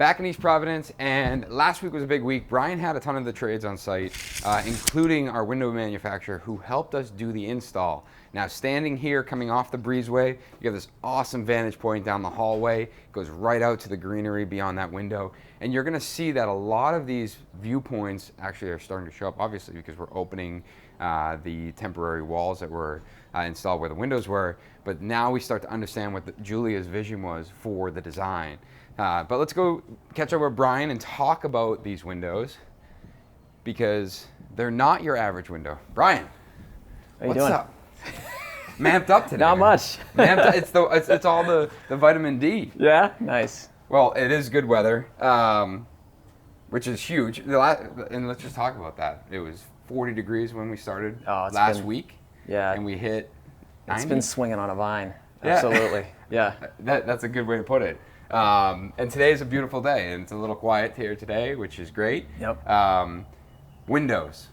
Back in East Providence, and last week was a big week. Brian had a ton of the trades on site, including our window manufacturer who helped us do the install. Now, standing here, coming off the breezeway, you have this awesome vantage point down the hallway. It goes right out to the greenery beyond that window. And you're gonna see that a lot of these viewpoints actually are starting to show up, obviously, because we're opening the temporary walls that were installed where the windows were. But now we start to understand what Julia's vision was for the design. But let's go catch up with Brian and talk about these windows, because they're not your average window. Brian, how you doing? Up? Mamped up today. Not much. Mamped up. It's all the vitamin D. Yeah, nice. Well, it is good weather, which is huge. And let's just talk about that. It was 40 degrees when we started last week. Yeah. And we hit 90. It's been swinging on a vine. Yeah. Absolutely. Yeah. That's a good way to put it. And today is a beautiful day, and it's a little quiet here today, which is great. Yep. Windows.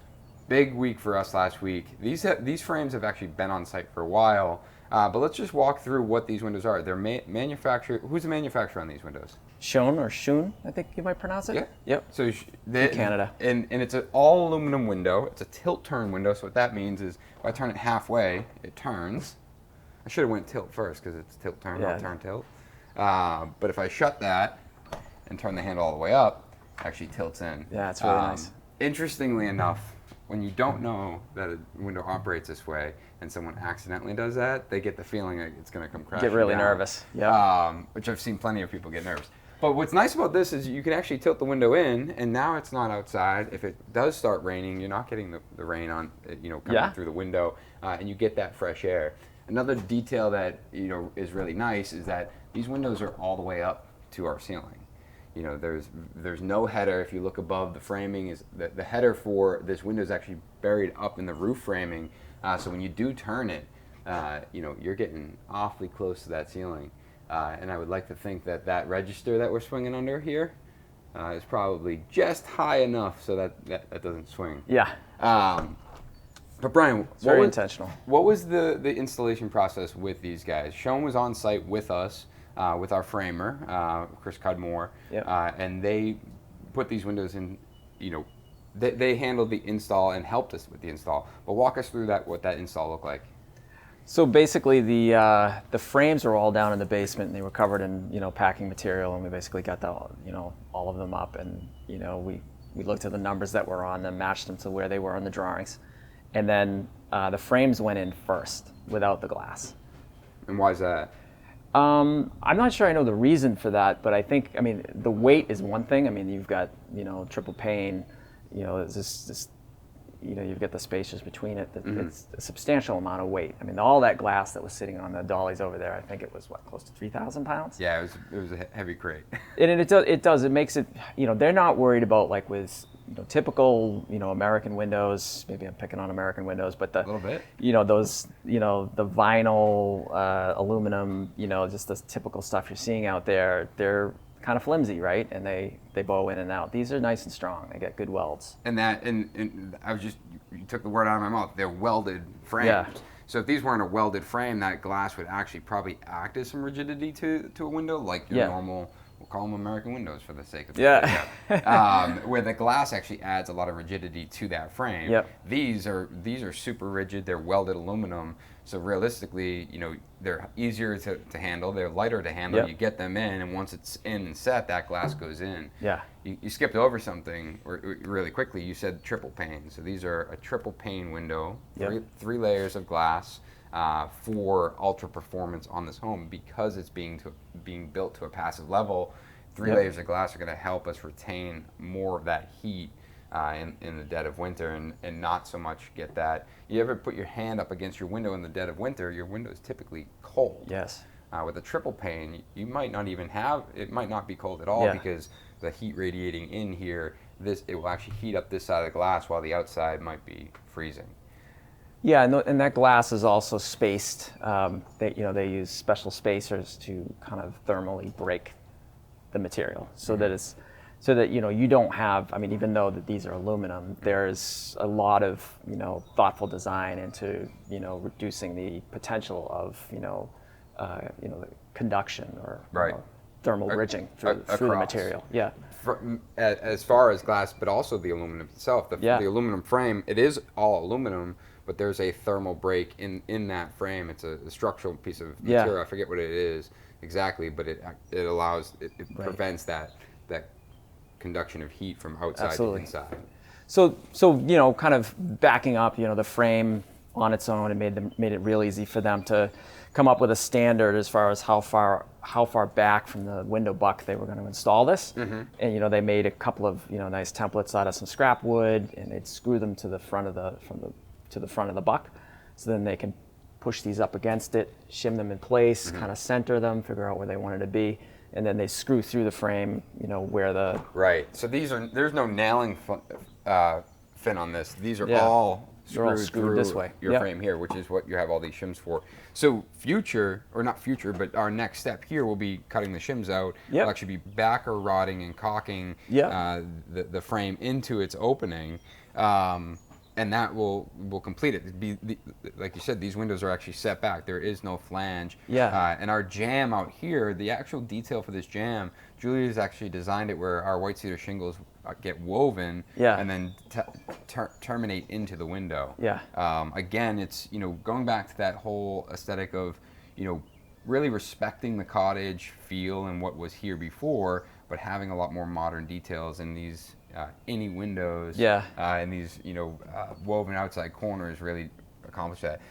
Big week for us last week. These frames have actually been on site for a while, but let's just walk through what these windows are. They're manufactured. Who's the manufacturer on these windows? Schoen or Schoen, I think you might pronounce it. Yeah. Yep. So in Canada. And it's an all aluminum window. It's a tilt turn window. So what that means is if I turn it halfway, it turns. I should have went tilt first because it's tilt turn, not turn tilt. But if I shut that and turn the handle all the way up, it actually tilts in. Yeah, it's really nice. Interestingly enough, when you don't know that a window operates this way and someone accidentally does that, they get the feeling like it's going to come crashing Get really down. nervous. Yeah. Which I've seen plenty of people get nervous. But what's nice about this is you can actually tilt the window in, and now it's not outside. If it does start raining, you're not getting the rain on, coming through the window, and you get that fresh air. Another detail that is really nice is that these windows are all the way up to our ceiling. There's no header. If you look above, the framing is the header for this window is actually buried up in the roof framing. So when you do turn it, you're getting awfully close to that ceiling. And I would like to think that register that we're swinging under here is probably just high enough so that doesn't swing. Yeah. But Brian, it's very intentional. What was the installation process with these guys? Schoen was on site with us, with our framer, Chris Cudmore, and they put these windows in. They handled the install and helped us with the install. But walk us through what that install looked like. So basically, the frames were all down in the basement, and they were covered in packing material, and we basically got all of them up, and we looked at the numbers that were on them, matched them to where they were on the drawings. And then the frames went in first without the glass. And why is that? I'm not sure I know the reason for that, but I think, the weight is one thing. You've got, triple pane, you've got the spaces between it. It's a substantial amount of weight. All that glass that was sitting on the dollies over there, I think it was, close to 3,000 pounds? Yeah, it was a heavy crate. And it makes it, they're not worried about with typical, American windows. Maybe I'm picking on American windows, but a little bit. Those, the vinyl, aluminum, just the typical stuff you're seeing out there. They're kind of flimsy, right? And they bow in and out. These are nice and strong. They get good welds. And I was you took the word out of my mouth. They're welded frames. Yeah. So if these weren't a welded frame, that glass would actually probably act as some rigidity to a window, like your normal. We'll call them American windows for the sake of it. Yeah. Where the glass actually adds a lot of rigidity to that frame. Yep. These are super rigid. They're welded aluminum. So realistically, they're easier to handle. They're lighter to handle. Yep. You get them in, and once it's in and set, that glass goes in. Yeah. You skipped over something really quickly. You said triple pane. So these are a triple pane window, three layers of glass. For ultra performance on this home, because it's being built to a passive level. Three layers of glass are going to help us retain more of that heat in the dead of winter, and not so much get that. You ever put your hand up against your window in the dead of winter? Your window is typically cold. Yes. With a triple pane, you might not even it might not be cold at all because the heat radiating in here, it will actually heat up this side of the glass while the outside might be freezing. Yeah, and that glass is also spaced. They use special spacers to kind of thermally break the material, so that you don't have. Even though that these are aluminum, there's a lot of thoughtful design into reducing the potential of the conduction or thermal ridging through the material. Yeah. As far as glass, but also the aluminum itself. The aluminum frame, it is all aluminum, but there's a thermal break in that frame. It's a structural piece of material. I forget what it is exactly, but it allows, it prevents that conduction of heat from outside to inside. So kind of backing up, the frame on its own, it made it real easy for them to come up with a standard as far as how far back from the window buck they were going to install this. Mm-hmm. And they made a couple of nice templates out of some scrap wood, and they'd screw them to the front of the buck, so then they can push these up against it, shim them in place, kind of center them, figure out where they wanted to be, and then they screw through the frame, where the... Right. So there's no nailing fin on this. These are all screwed through this way. Your frame here, which is what you have all these shims for. So but our next step here will be cutting the shims out. Yep. We'll actually be backer rodding and caulking the frame into its opening. And that will complete it. Like you said, these windows are actually set back. There is no flange. Yeah. And our jamb out here, the actual detail for this jamb, Julia's actually designed it where our white cedar shingles get woven and then terminate into the window. Yeah. Again, it's going back to that whole aesthetic of really respecting the cottage feel and what was here before, but having a lot more modern details in these. Any windows and these woven outside corners really accomplish that.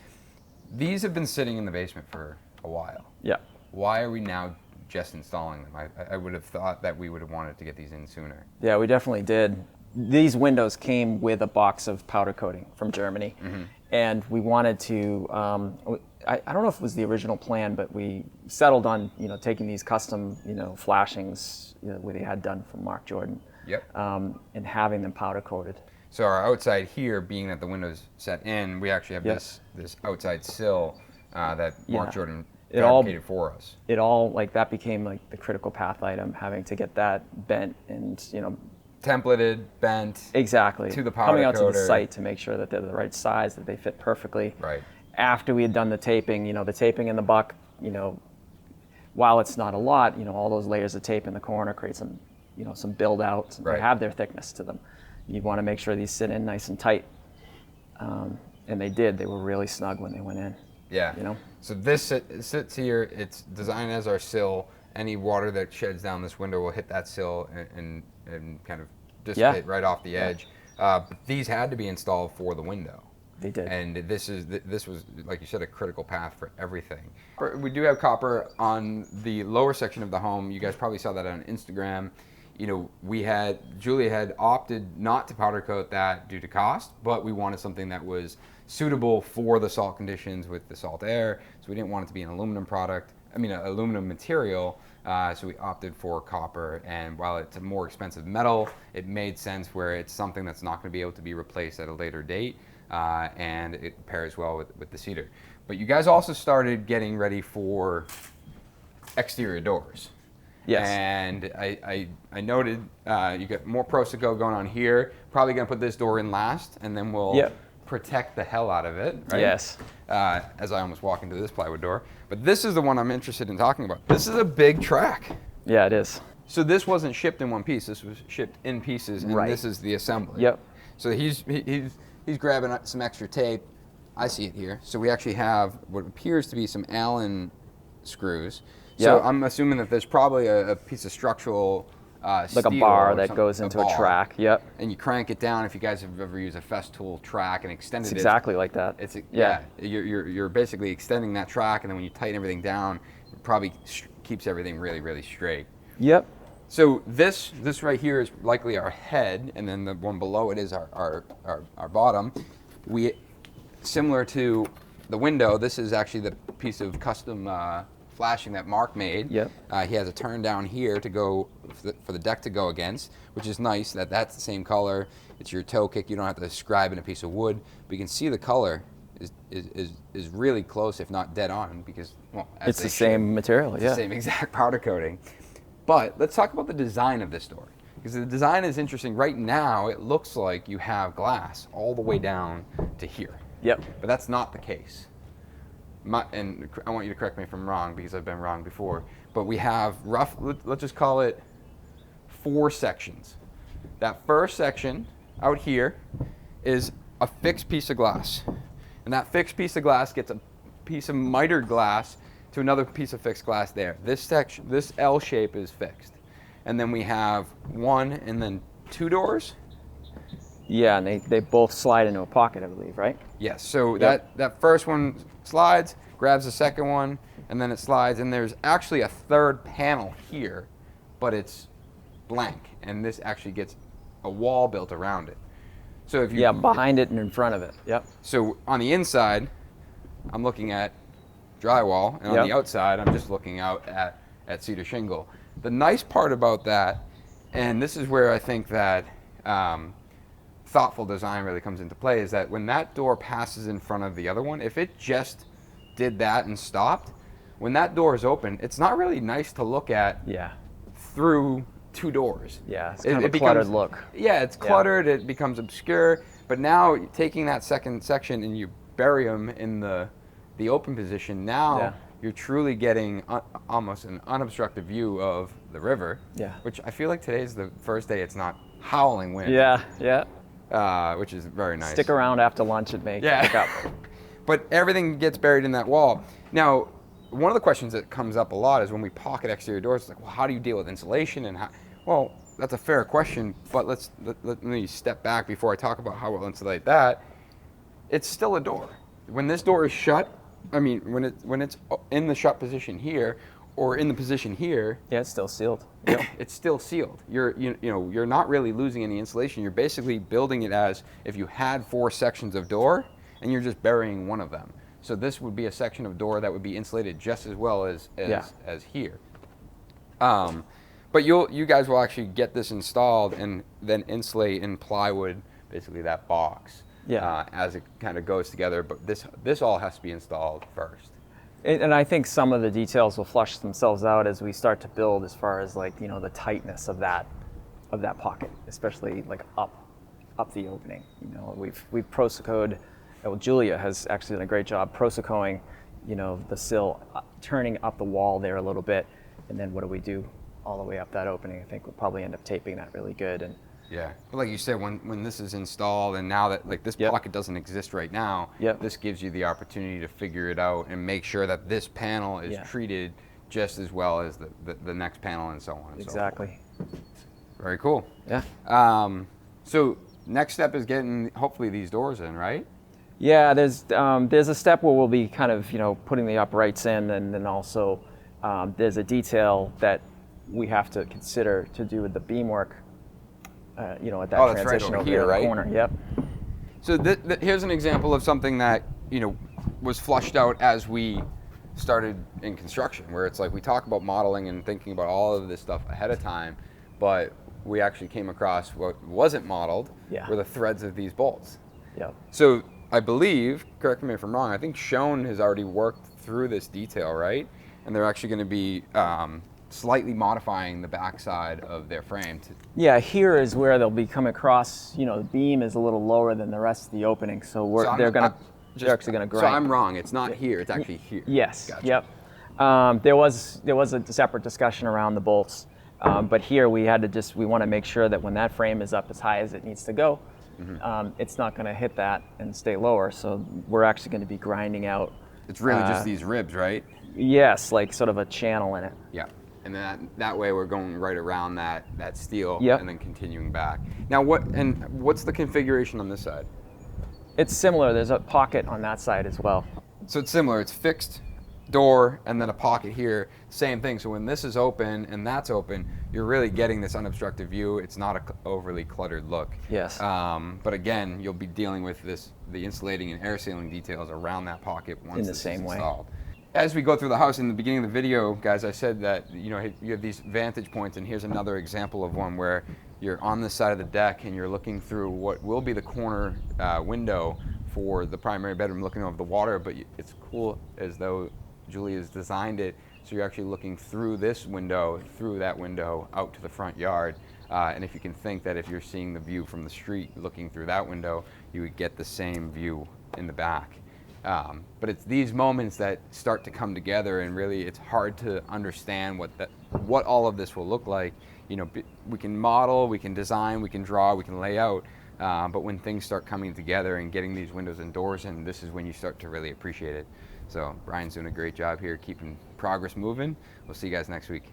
These have been sitting in the basement for a while. Yeah. Why are we now just installing them? I would have thought that we would have wanted to get these in sooner. Yeah, we definitely did. These windows came with a box of powder coating from Germany, and we wanted to. I don't know if it was the original plan, but we settled on taking these custom flashings where they had done from Mark Jordan. Yep. And having them powder coated. So our outside here, being that the window's set in, we actually have this outside sill that Mark Jordan fabricated for us. It all that became the critical path item, having to get that bent and templated, bent. Exactly. To the powder coming out coater. to the site to make sure that they're the right size, that they fit perfectly. Right. After we had done the taping, the taping in the buck, while it's not a lot, all those layers of tape in the corner create some some build outs. They have their thickness to them. You want to make sure these sit in nice and tight. And they did. They were really snug when they went in. Yeah. So this sits here. It's designed as our sill. Any water that sheds down this window will hit that sill and kind of dissipate right off the edge. But these had to be installed for the window. They did. And this was, like you said, a critical path for everything. We do have copper on the lower section of the home. You guys probably saw that on Instagram. Julia had opted not to powder coat that due to cost, but we wanted something that was suitable for the salt conditions with the salt air. So we didn't want it to be an aluminum aluminum material. So we opted for copper. And while it's a more expensive metal, it made sense where it's something that's not going to be able to be replaced at a later date. And it pairs well with the cedar. But you guys also started getting ready for exterior doors. Yes. And I noted you got more Proseco going on here. Probably going to put this door in last, and then we'll protect the hell out of it. Right? Yes. As I almost walk into this plywood door. But this is the one I'm interested in talking about. This is a big track. Yeah, it is. So this wasn't shipped in one piece. This was shipped in pieces, and this is the assembly. Yep. So he's grabbing some extra tape. I see it here. So we actually have what appears to be some Allen screws. So I'm assuming that there's probably a piece of structural like a bar that goes into a track. Yep. And you crank it down. If you guys have ever used a Festool track and extended it's exactly like that. It's you're basically extending that track, and then when you tighten everything down, it probably keeps everything really, really straight. Yep. So this right here is likely our head, and then the one below it is our bottom. Similar to the window, this is actually the piece of custom flashing that Mark made. Yep. He has a turn down here to go for the deck to go against, which is nice that's the same color. It's your toe kick. You don't have to scribe in a piece of wood, but you can see the color is really close, if not dead on, because it's the same material. It's the same exact powder coating. But let's talk about the design of this door, because the design is interesting. Right now, it looks like you have glass all the way down to here. Yep. But that's not the case. and I want you to correct me if I'm wrong because I've been wrong before, but we have let's just call it 4 sections. That first section out here is a fixed piece of glass. And that fixed piece of glass gets a piece of mitered glass to another piece of fixed glass there. This section, this L shape is fixed. And then we have 1 and then 2 doors. Yeah, and they both slide into a pocket, I believe, right? Yes, so that first one slides, grabs the second one, and then it slides, and there's actually a third panel here, but it's blank, and this actually gets a wall built around it. So if you behind it and in front of it. Yep. So on the inside, I'm looking at drywall, and on the outside, I'm just looking out at cedar shingle. The nice part about that, and this is where I think that thoughtful design really comes into play, is that when that door passes in front of the other one, if it just did that and stopped, when that door is open, it's not really nice to look at through 2 doors. Yeah, it's kind of a cluttered look. Yeah, it's cluttered, it becomes obscure, but now taking that second section and you bury them in the open position, now you're truly getting almost an unobstructed view of the river, which I feel like today's the first day it's not howling wind. Which is very nice. Stick around after lunch and make pick up. But everything gets buried in that wall. Now, one of the questions that comes up a lot is when we pocket exterior doors, it's like, well, how do you deal with insulation? And how? Well, that's a fair question, but let me step back before I talk about how we'll insulate that. It's still a door. When this door is shut, I mean, when it's in the shut position here, or in the position here, it's still sealed. It's still sealed. You're not really losing any insulation. You're basically building it as if you had 4 sections of door, and you're just burying one of them. So this would be a section of door that would be insulated just as well as here. But you guys will actually get this installed and then insulate in plywood, basically that box, as it kind of goes together. But this all has to be installed first. And I think some of the details will flush themselves out as we start to build, as far as the tightness of that pocket, especially up the opening. We've prosocoed. Well, Julia has actually done a great job prosocoing, the sill, turning up the wall there a little bit, and then what do all the way up that opening? I think we'll probably end up taping that really good. And but like you said, when this is installed, and now that this pocket doesn't exist right now, this gives you the opportunity to figure it out and make sure that this panel is treated just as well as the next panel, and so on and so forth. Very cool. So next step is getting hopefully these doors in, right? Yeah, there's a step where we'll be kind of putting the uprights in, and then also there's a detail that we have to consider to do with the beamwork. At that transition right over here, right? Corner. Yep. So here's an example of something that was flushed out as we started in construction, where it's like we talk about modeling and thinking about all of this stuff ahead of time, but we actually came across what wasn't modeled were the threads of these bolts. So I believe, correct me if I'm wrong, I think Schoen has already worked through this detail, right? And they're actually going to be slightly modifying the backside of their frame. Here is where they'll be coming across. The beam is a little lower than the rest of the opening, so they're actually going to grind. So I'm wrong. It's not here. It's actually here. Yes. Gotcha. Yep. There was a separate discussion around the bolts, but here we want to make sure that when that frame is up as high as it needs to go, it's not going to hit that and stay lower. So we're actually going to be grinding out. It's really just these ribs, right? Yes, like sort of a channel in it. Yeah. And then that way we're going right around that steel and then continuing back. Now what's the configuration on this side? It's similar. There's a pocket on that side as well. So it's similar. It's fixed door and then a pocket here. Same thing. So when this is open and that's open, you're really getting this unobstructed view. It's not an overly cluttered look. Yes. But again, you'll be dealing with the insulating and air sealing details around that pocket once this is installed. As we go through the house, in the beginning of the video, guys, I said that you have these vantage points, and here's another example of one where you're on this side of the deck and you're looking through what will be the corner window for the primary bedroom, looking over the water, but it's cool as though Julia's designed it, so you're actually looking through this window, through that window, out to the front yard. And if you can think that if you're seeing the view from the street looking through that window, you would get the same view in the back. But it's these moments that start to come together, and really it's hard to understand what all of this will look like. You know, we can model, we can design, we can draw, we can lay out, but when things start coming together and getting these windows and doors in, this is when you start to really appreciate it. So Brian's doing a great job here keeping progress moving. We'll see you guys next week.